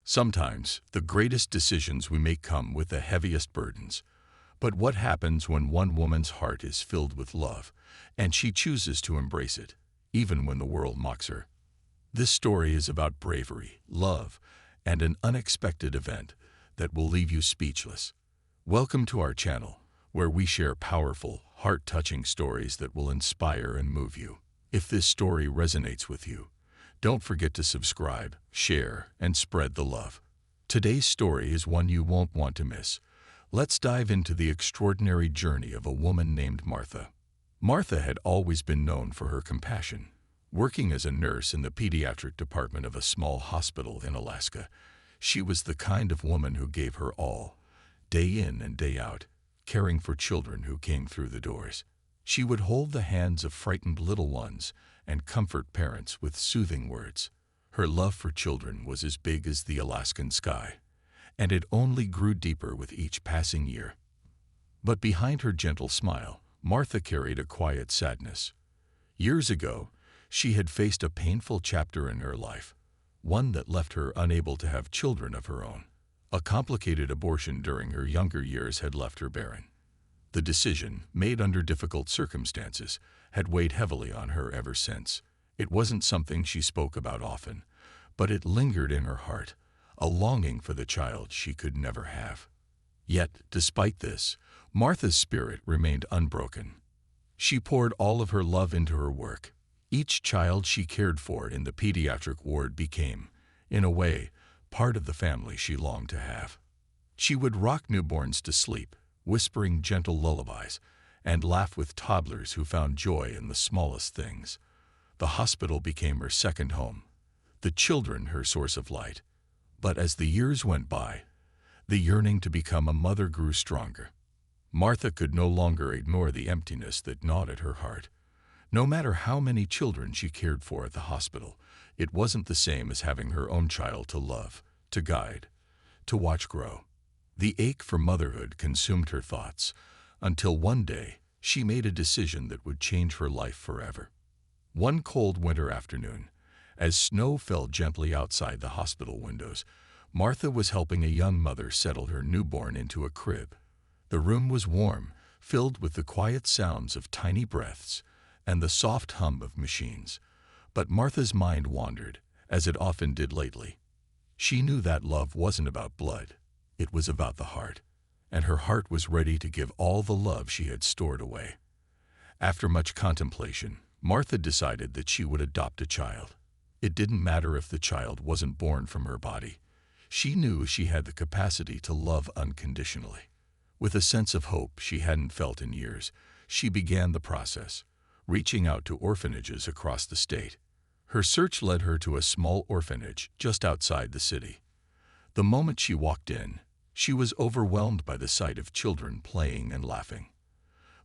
Sometimes, the greatest decisions we make come with the heaviest burdens. But what happens when one woman's heart is filled with love, and she chooses to embrace it, even when the world mocks her? This story is about bravery, love, and an unexpected event that will leave you speechless. Welcome to our channel, where we share powerful, heart-touching stories that will inspire and move you. If this story resonates with you, don't forget to subscribe, share, and spread the love. Today's story is one you won't want to miss. Let's dive into the extraordinary journey of a woman named Martha. Martha had always been known for her compassion. Working as a nurse in the pediatric department of a small hospital in Alaska, she was the kind of woman who gave her all, day in and day out, caring for children who came through the doors. She would hold the hands of frightened little ones and comfort parents with soothing words. Her love for children was as big as the Alaskan sky, and it only grew deeper with each passing year. But behind her gentle smile, Martha carried a quiet sadness. Years ago, she had faced a painful chapter in her life, one that left her unable to have children of her own. A complicated abortion during her younger years had left her barren. The decision, made under difficult circumstances, had weighed heavily on her ever since. It wasn't something she spoke about often, but it lingered in her heart, a longing for the child she could never have. Yet, despite this, Martha's spirit remained unbroken. She poured all of her love into her work. Each child she cared for in the pediatric ward became, in a way, part of the family she longed to have. She would rock newborns to sleep, whispering gentle lullabies, and laugh with toddlers who found joy in the smallest things. The hospital became her second home, the children her source of light. But as the years went by, the yearning to become a mother grew stronger. Martha could no longer ignore the emptiness that gnawed at her heart. No matter how many children she cared for at the hospital, it wasn't the same as having her own child to love, to guide, to watch grow. The ache for motherhood consumed her thoughts, until one day she made a decision that would change her life forever. One cold winter afternoon, as snow fell gently outside the hospital windows, Martha was helping a young mother settle her newborn into a crib. The room was warm, filled with the quiet sounds of tiny breaths and the soft hum of machines. But Martha's mind wandered, as it often did lately. She knew that love wasn't about blood. It was about the heart, and her heart was ready to give all the love she had stored away. After much contemplation, Martha decided that she would adopt a child. It didn't matter if the child wasn't born from her body. She knew she had the capacity to love unconditionally. With a sense of hope she hadn't felt in years, she began the process, reaching out to orphanages across the state. Her search led her to a small orphanage just outside the city. The moment she walked in, she was overwhelmed by the sight of children playing and laughing.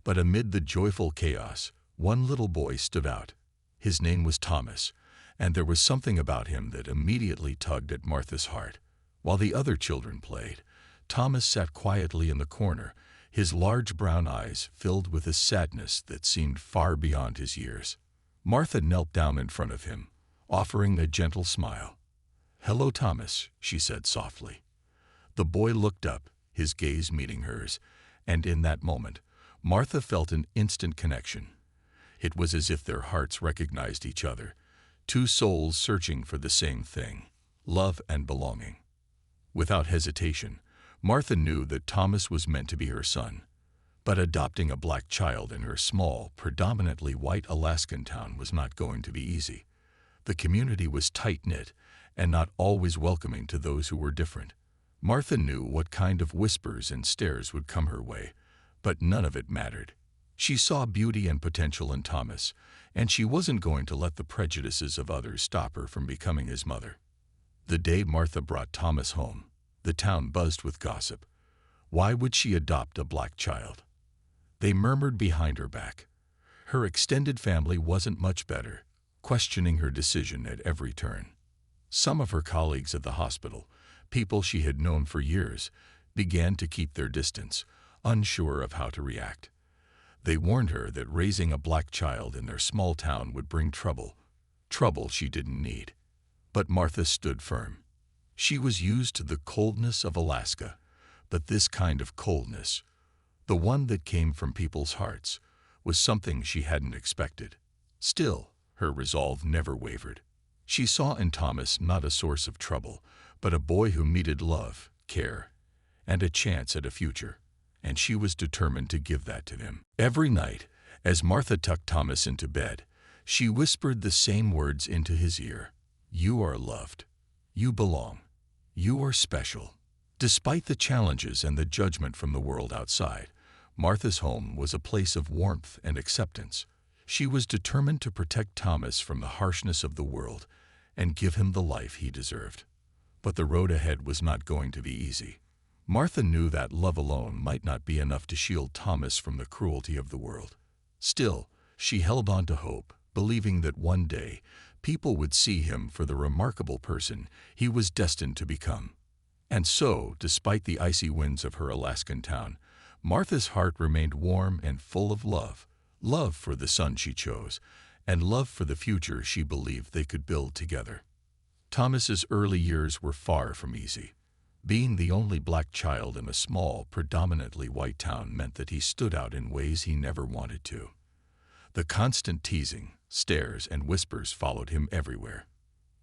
But amid the joyful chaos, one little boy stood out. His name was Thomas, and there was something about him that immediately tugged at Martha's heart. While the other children played, Thomas sat quietly in the corner, his large brown eyes filled with a sadness that seemed far beyond his years. Martha knelt down in front of him, offering a gentle smile. "Hello, Thomas," she said softly. The boy looked up, his gaze meeting hers, and in that moment, Martha felt an instant connection. It was as if their hearts recognized each other, two souls searching for the same thing, love and belonging. Without hesitation, Martha knew that Thomas was meant to be her son. But adopting a black child in her small, predominantly white Alaskan town was not going to be easy. The community was tight-knit and not always welcoming to those who were different. Martha knew what kind of whispers and stares would come her way, but none of it mattered. She saw beauty and potential in Thomas, and she wasn't going to let the prejudices of others stop her from becoming his mother. The day Martha brought Thomas home, the town buzzed with gossip. Why would she adopt a black child? They murmured behind her back. Her extended family wasn't much better, questioning her decision at every turn. Some of her colleagues at the hospital, people she had known for years, began to keep their distance, unsure of how to react. They warned her that raising a black child in their small town would bring trouble she didn't need. But Martha stood firm. She was used to the coldness of Alaska, but this kind of coldness, the one that came from people's hearts, was something she hadn't expected. Still, her resolve never wavered. She saw in Thomas not a source of trouble, but a boy who needed love, care, and a chance at a future, and she was determined to give that to him. Every night, as Martha tucked Thomas into bed, she whispered the same words into his ear. "You are loved. You belong. You are special." Despite the challenges and the judgment from the world outside, Martha's home was a place of warmth and acceptance. She was determined to protect Thomas from the harshness of the world and give him the life he deserved. But the road ahead was not going to be easy. Martha knew that love alone might not be enough to shield Thomas from the cruelty of the world. Still, she held on to hope, believing that one day people would see him for the remarkable person he was destined to become. And so, despite the icy winds of her Alaskan town, Martha's heart remained warm and full of love. Love for the son she chose, and love for the future she believed they could build together. Thomas's early years were far from easy. Being the only black child in a small, predominantly white town meant that he stood out in ways he never wanted to. The constant teasing, stares, and whispers followed him everywhere.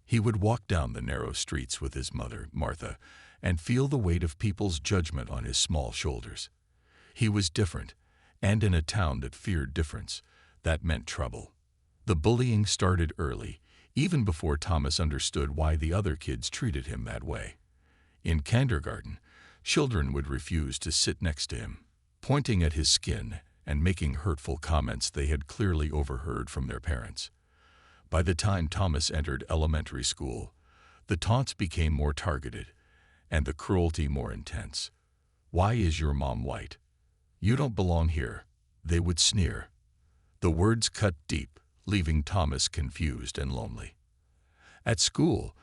He would walk down the narrow streets with his mother, Martha, and feel the weight of people's judgment on his small shoulders. He was different, and in a town that feared difference, that meant trouble. The bullying started early, even before Thomas understood why the other kids treated him that way. In kindergarten, children would refuse to sit next to him, pointing at his skin and making hurtful comments they had clearly overheard from their parents. By the time Thomas entered elementary school, the taunts became more targeted and the cruelty more intense. "Why is your mom white? You don't belong here," they would sneer. The words cut deep, leaving Thomas confused and lonely. At school,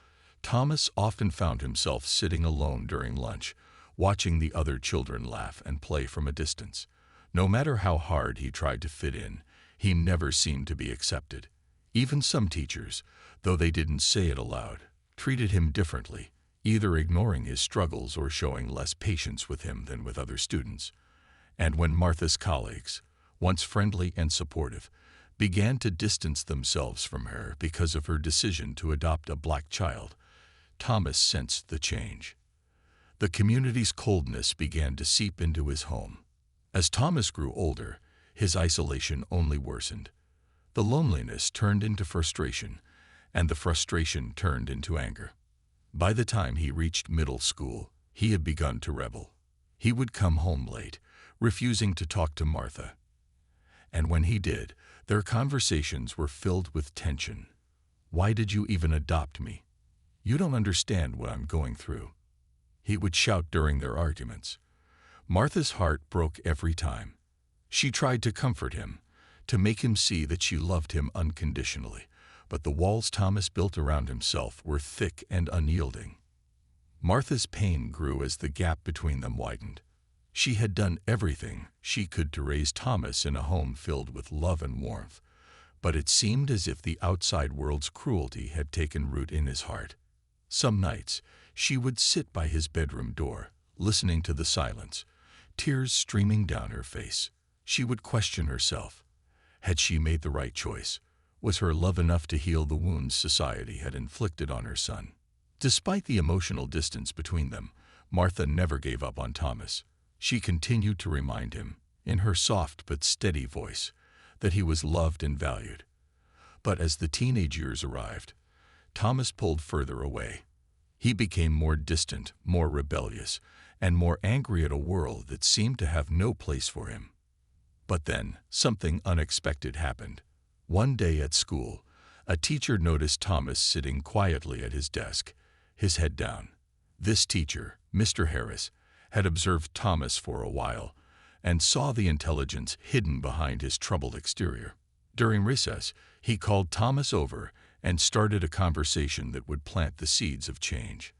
Thomas often found himself sitting alone during lunch, watching the other children laugh and play from a distance. No matter how hard he tried to fit in, he never seemed to be accepted. Even some teachers, though they didn't say it aloud, treated him differently, either ignoring his struggles or showing less patience with him than with other students. And when Martha's colleagues, once friendly and supportive, began to distance themselves from her because of her decision to adopt a black child, Thomas sensed the change. The community's coldness began to seep into his home. As Thomas grew older, his isolation only worsened. The loneliness turned into frustration, and the frustration turned into anger. By the time he reached middle school, he had begun to rebel. He would come home late, refusing to talk to Martha. And when he did, their conversations were filled with tension. "Why did you even adopt me? You don't understand what I'm going through," he would shout during their arguments. Martha's heart broke every time. She tried to comfort him, to make him see that she loved him unconditionally, but the walls Thomas built around himself were thick and unyielding. Martha's pain grew as the gap between them widened. She had done everything she could to raise Thomas in a home filled with love and warmth, but it seemed as if the outside world's cruelty had taken root in his heart. Some nights, she would sit by his bedroom door, listening to the silence, tears streaming down her face. She would question herself. Had she made the right choice? Was her love enough to heal the wounds society had inflicted on her son? Despite the emotional distance between them, Martha never gave up on Thomas. She continued to remind him, in her soft but steady voice, that he was loved and valued. But as the teenage years arrived, Thomas pulled further away. He became more distant, more rebellious, and more angry at a world that seemed to have no place for him. But then, something unexpected happened. One day at school, a teacher noticed Thomas sitting quietly at his desk, his head down. This teacher, Mr. Harris, had observed Thomas for a while and saw the intelligence hidden behind his troubled exterior. During recess, he called Thomas over and started a conversation that would plant the seeds of change.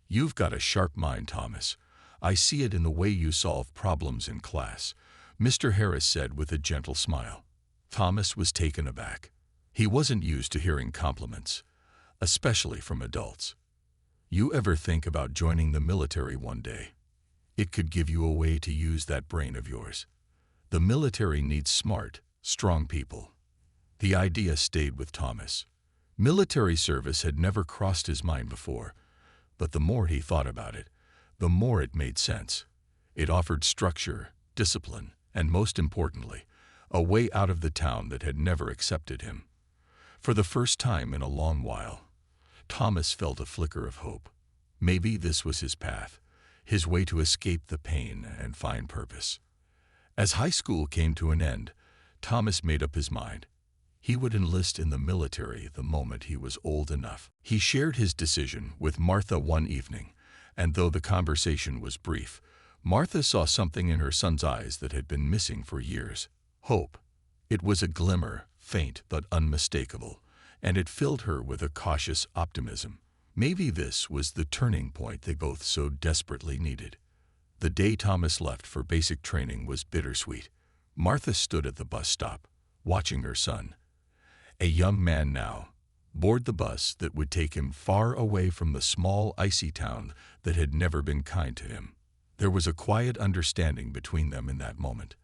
"You've got a sharp mind, Thomas. I see it in the way you solve problems in class," Mr. Harris said with a gentle smile. Thomas was taken aback. He wasn't used to hearing compliments, especially from adults. You ever think about joining the military one day? It could give you a way to use that brain of yours. The military needs smart, strong people. The idea stayed with Thomas. Military service had never crossed his mind before, but the more he thought about it, the more it made sense. It offered structure, discipline, and most importantly, a way out of the town that had never accepted him. For the first time in a long while, Thomas felt a flicker of hope. Maybe this was his path, his way to escape the pain and find purpose. As high school came to an end, Thomas made up his mind. He would enlist in the military the moment he was old enough. He shared his decision with Martha one evening, and though the conversation was brief, Martha saw something in her son's eyes that had been missing for years. Hope. It was a glimmer, faint but unmistakable, and it filled her with a cautious optimism. Maybe this was the turning point they both so desperately needed. The day Thomas left for basic training was bittersweet. Martha stood at the bus stop, watching her son, a young man now, board the bus that would take him far away from the small, icy town that had never been kind to him. There was a quiet understanding between them in that moment.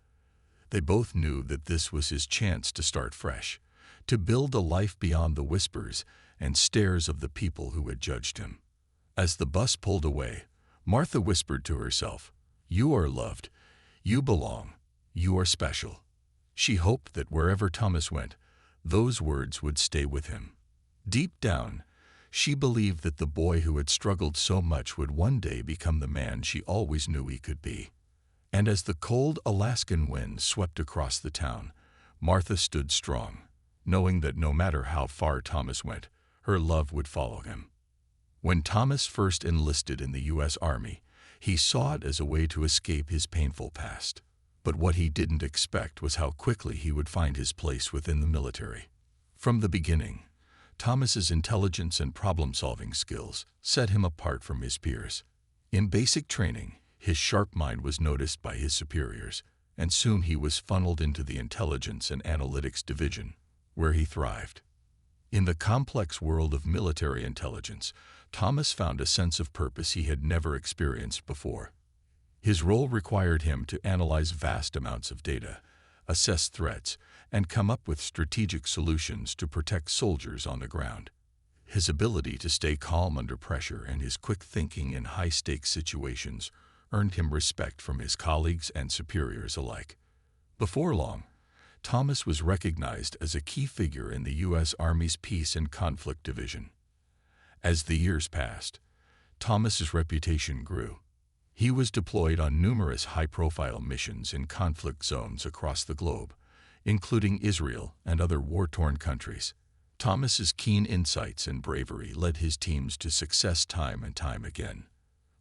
They both knew that this was his chance to start fresh, to build a life beyond the whispers and stares of the people who had judged him. As the bus pulled away, Martha whispered to herself, "You are loved. You belong. You are special." She hoped that wherever Thomas went, those words would stay with him. Deep down, she believed that the boy who had struggled so much would one day become the man she always knew he could be. And as the cold Alaskan wind swept across the town, Martha stood strong, knowing that no matter how far Thomas went, her love would follow him. When Thomas first enlisted in the U.S. Army, he saw it as a way to escape his painful past. But what he didn't expect was how quickly he would find his place within the military. From the beginning, Thomas's intelligence and problem-solving skills set him apart from his peers. In basic training, his sharp mind was noticed by his superiors, and soon he was funneled into the intelligence and analytics division, where he thrived. In the complex world of military intelligence, Thomas found a sense of purpose he had never experienced before. His role required him to analyze vast amounts of data, assess threats, and come up with strategic solutions to protect soldiers on the ground. His ability to stay calm under pressure and his quick thinking in high-stakes situations earned him respect from his colleagues and superiors alike. Before long, Thomas was recognized as a key figure in the U.S. Army's Peace and Conflict Division. As the years passed, Thomas's reputation grew. He was deployed on numerous high-profile missions in conflict zones across the globe, including Israel and other war-torn countries. Thomas's keen insights and bravery led his teams to success time and time again.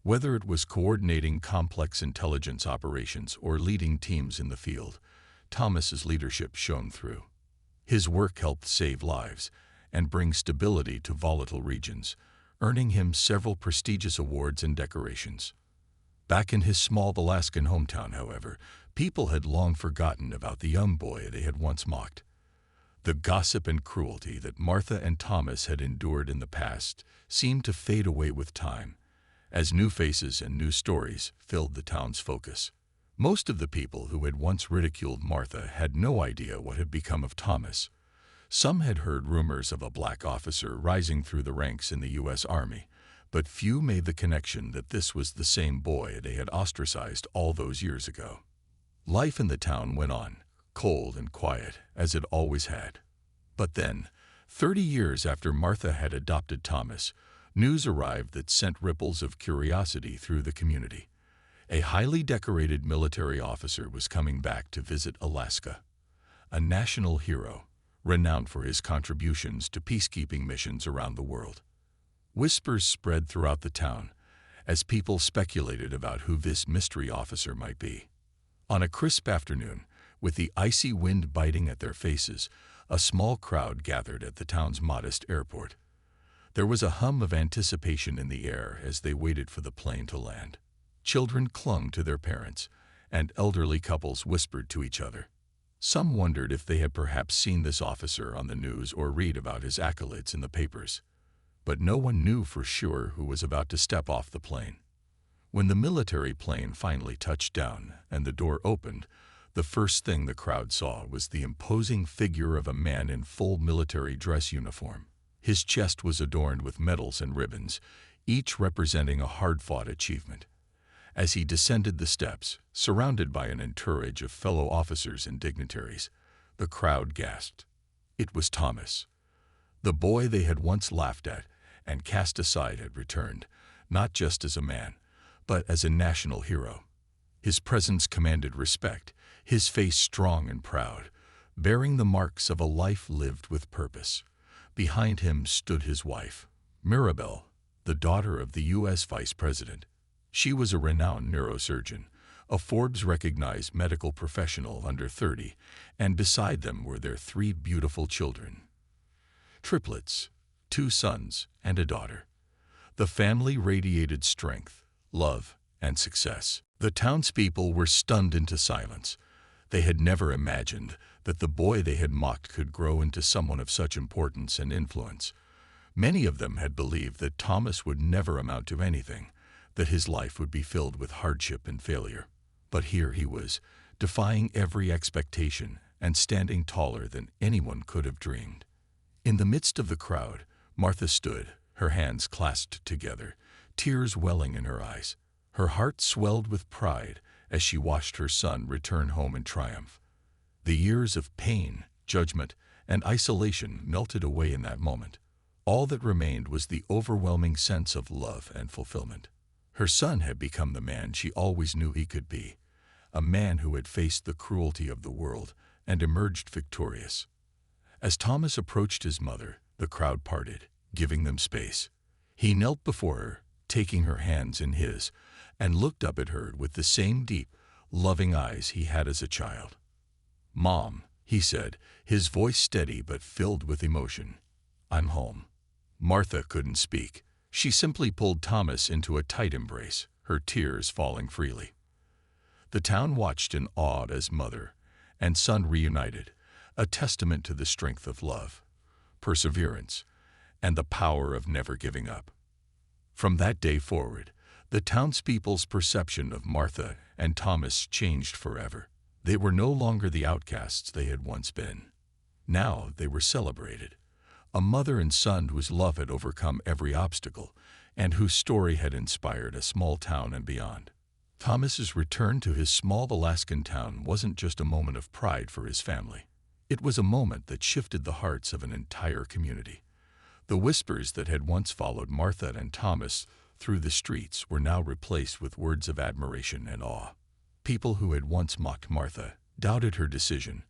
Whether it was coordinating complex intelligence operations or leading teams in the field, Thomas's leadership shone through. His work helped save lives and bring stability to volatile regions, earning him several prestigious awards and decorations. Back in his small Alaskan hometown, however, people had long forgotten about the young boy they had once mocked. The gossip and cruelty that Martha and Thomas had endured in the past seemed to fade away with time, as new faces and new stories filled the town's focus. Most of the people who had once ridiculed Martha had no idea what had become of Thomas. Some had heard rumors of a black officer rising through the ranks in the U.S. Army, but few made the connection that this was the same boy they had ostracized all those years ago. Life in the town went on, cold and quiet, as it always had. But then, 30 years after Martha had adopted Thomas, news arrived that sent ripples of curiosity through the community. A highly decorated military officer was coming back to visit Alaska, a national hero, renowned for his contributions to peacekeeping missions around the world. Whispers spread throughout the town as people speculated about who this mystery officer might be. On a crisp afternoon, with the icy wind biting at their faces, a small crowd gathered at the town's modest airport. There was a hum of anticipation in the air as they waited for the plane to land. Children clung to their parents, and elderly couples whispered to each other. Some wondered if they had perhaps seen this officer on the news or read about his accolades in the papers. but no one knew for sure who was about to step off the plane. When the military plane finally touched down and the door opened, the first thing the crowd saw was the imposing figure of a man in full military dress uniform. His chest was adorned with medals and ribbons, each representing a hard-fought achievement. As he descended the steps, surrounded by an entourage of fellow officers and dignitaries, the crowd gasped. It was Thomas. The boy they had once laughed at and cast aside had returned, not just as a man, but as a national hero. His presence commanded respect, his face strong and proud, bearing the marks of a life lived with purpose. Behind him stood his wife, Mirabelle, the daughter of the U.S. Vice President. She was a renowned neurosurgeon, a Forbes-recognized medical professional under 30, and beside them were their 3 beautiful children. Triplets, 2 sons and a daughter. The family radiated strength, love, and success. The townspeople were stunned into silence. They had never imagined that the boy they had mocked could grow into someone of such importance and influence. Many of them had believed that Thomas would never amount to anything, that his life would be filled with hardship and failure. But here he was, defying every expectation and standing taller than anyone could have dreamed. In the midst of the crowd, Martha stood, her hands clasped together, tears welling in her eyes. Her heart swelled with pride as she watched her son return home in triumph. The years of pain, judgment, and isolation melted away in that moment. All that remained was the overwhelming sense of love and fulfillment. Her son had become the man she always knew he could be, a man who had faced the cruelty of the world and emerged victorious. As Thomas approached his mother, the crowd parted, giving them space. He knelt before her, taking her hands in his, and looked up at her with the same deep, loving eyes he had as a child. "Mom," he said, his voice steady but filled with emotion. "I'm home." Martha couldn't speak. She simply pulled Thomas into a tight embrace, her tears falling freely. The town watched in awe as mother and son reunited, a testament to the strength of love, perseverance, and the power of never giving up. From that day forward, the townspeople's perception of Martha and Thomas changed forever. They were no longer the outcasts they had once been. Now they were celebrated. A mother and son whose love had overcome every obstacle and whose story had inspired a small town and beyond. Thomas's return to his small Alaskan town wasn't just a moment of pride for his family. It was a moment that shifted the hearts of an entire community. The whispers that had once followed Martha and Thomas through the streets were now replaced with words of admiration and awe. People who had once mocked Martha, doubted her decision,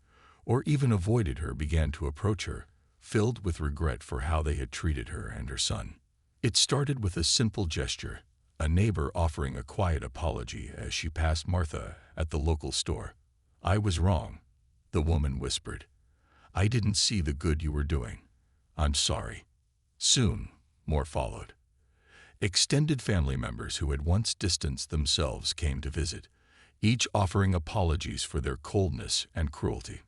or even avoided her began to approach her, filled with regret for how they had treated her and her son. It started with a simple gesture, a neighbor offering a quiet apology as she passed Martha at the local store. "I was wrong," the woman whispered. "I didn't see the good you were doing. I'm sorry." Soon, more followed. Extended family members who had once distanced themselves came to visit, each offering apologies for their coldness and cruelty.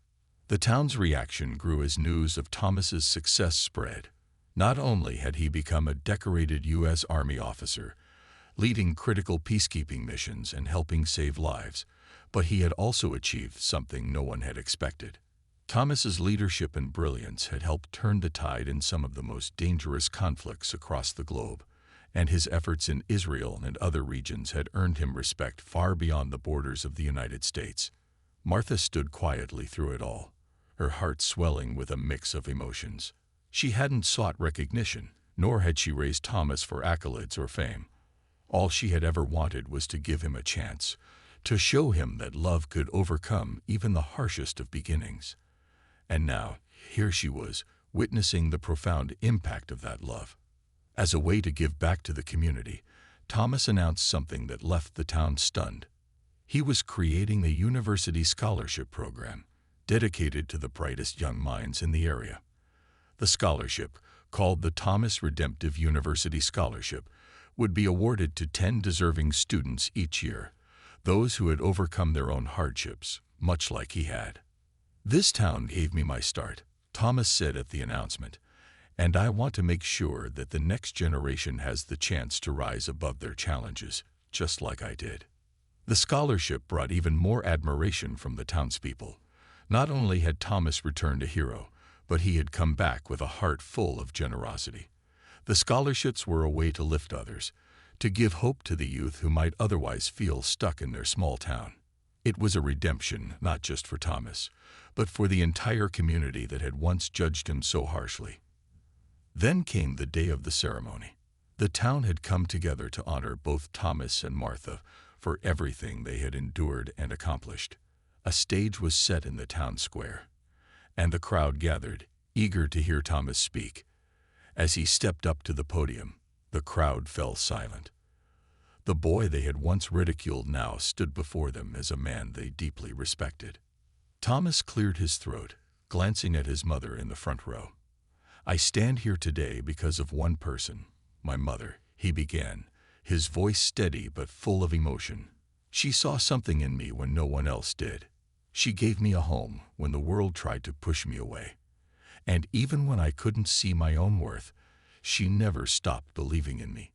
The town's reaction grew as news of Thomas's success spread. Not only had he become a decorated U.S. Army officer, leading critical peacekeeping missions and helping save lives, but he had also achieved something no one had expected. Thomas's leadership and brilliance had helped turn the tide in some of the most dangerous conflicts across the globe, and his efforts in Israel and other regions had earned him respect far beyond the borders of the United States. Martha stood quietly through it all, her heart swelling with a mix of emotions. She hadn't sought recognition, nor had she raised Thomas for accolades or fame. All she had ever wanted was to give him a chance, to show him that love could overcome even the harshest of beginnings. And now, here she was, witnessing the profound impact of that love. As a way to give back to the community, Thomas announced something that left the town stunned. He was creating a university scholarship program dedicated to the brightest young minds in the area. The scholarship, called the Thomas Redemptive University Scholarship, would be awarded to 10 deserving students each year, those who had overcome their own hardships, much like he had. "This town gave me my start," Thomas said at the announcement, And I want to make sure that the next generation has the chance to rise above their challenges, just like I did. The scholarship brought even more admiration from the townspeople. Not only had Thomas returned a hero, but he had come back with a heart full of generosity. The scholarships were a way to lift others, to give hope to the youth who might otherwise feel stuck in their small town. It was a redemption not just for Thomas, but for the entire community that had once judged him so harshly. Then came the day of the ceremony. The town had come together to honor both Thomas and Martha for everything they had endured and accomplished. A stage was set in the town square, and the crowd gathered, eager to hear Thomas speak. As he stepped up to the podium, the crowd fell silent. The boy they had once ridiculed now stood before them as a man they deeply respected. Thomas cleared his throat, glancing at his mother in the front row. "I stand here today because of one person, my mother," he began, his voice steady but full of emotion. "She saw something in me when no one else did. She gave me a home when the world tried to push me away. And even when I couldn't see my own worth, she never stopped believing in me."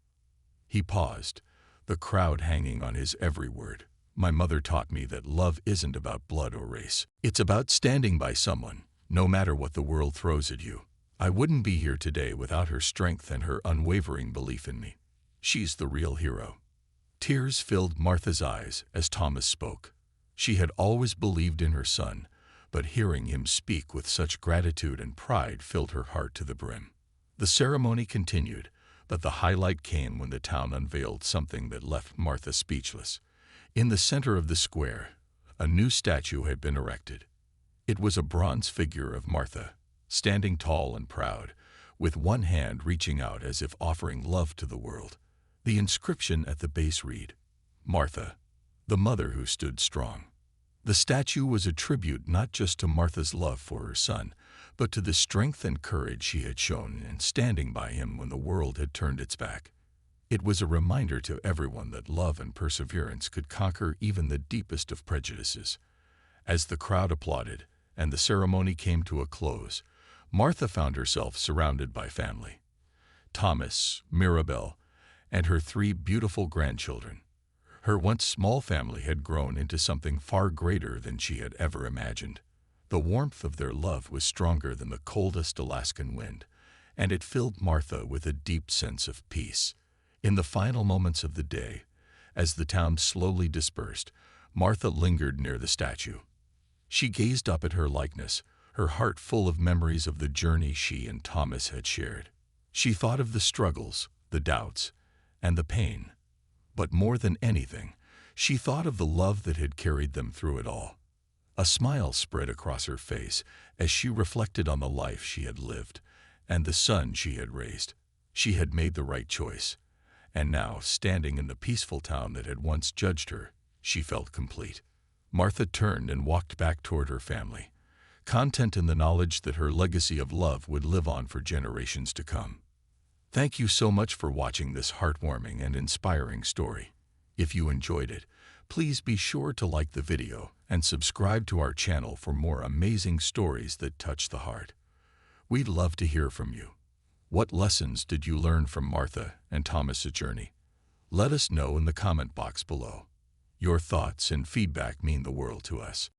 He paused, the crowd hanging on his every word. "My mother taught me that love isn't about blood or race. It's about standing by someone, no matter what the world throws at you. I wouldn't be here today without her strength and her unwavering belief in me. She's the real hero." Tears filled Martha's eyes as Thomas spoke. She had always believed in her son, but hearing him speak with such gratitude and pride filled her heart to the brim. The ceremony continued, but the highlight came when the town unveiled something that left Martha speechless. In the center of the square, a new statue had been erected. It was a bronze figure of Martha, standing tall and proud, with one hand reaching out as if offering love to the world. The inscription at the base read, "Martha, the mother who stood strong." The statue was a tribute not just to Martha's love for her son, but to the strength and courage she had shown in standing by him when the world had turned its back. It was a reminder to everyone that love and perseverance could conquer even the deepest of prejudices. As the crowd applauded and the ceremony came to a close, Martha found herself surrounded by family. Thomas, Mirabel, and her 3 beautiful grandchildren. Her once small family had grown into something far greater than she had ever imagined. The warmth of their love was stronger than the coldest Alaskan wind, and it filled Martha with a deep sense of peace. In the final moments of the day, as the town slowly dispersed, Martha lingered near the statue. She gazed up at her likeness, her heart full of memories of the journey she and Thomas had shared. She thought of the struggles, the doubts, and the pain. But more than anything, she thought of the love that had carried them through it all. A smile spread across her face as she reflected on the life she had lived and the son she had raised. She had made the right choice, and now, standing in the peaceful town that had once judged her, she felt complete. Martha turned and walked back toward her family, content in the knowledge that her legacy of love would live on for generations to come. Thank you so much for watching this heartwarming and inspiring story. If you enjoyed it, please be sure to like the video and subscribe to our channel for more amazing stories that touch the heart. We'd love to hear from you. What lessons did you learn from Martha and Thomas' journey? Let us know in the comment box below. Your thoughts and feedback mean the world to us.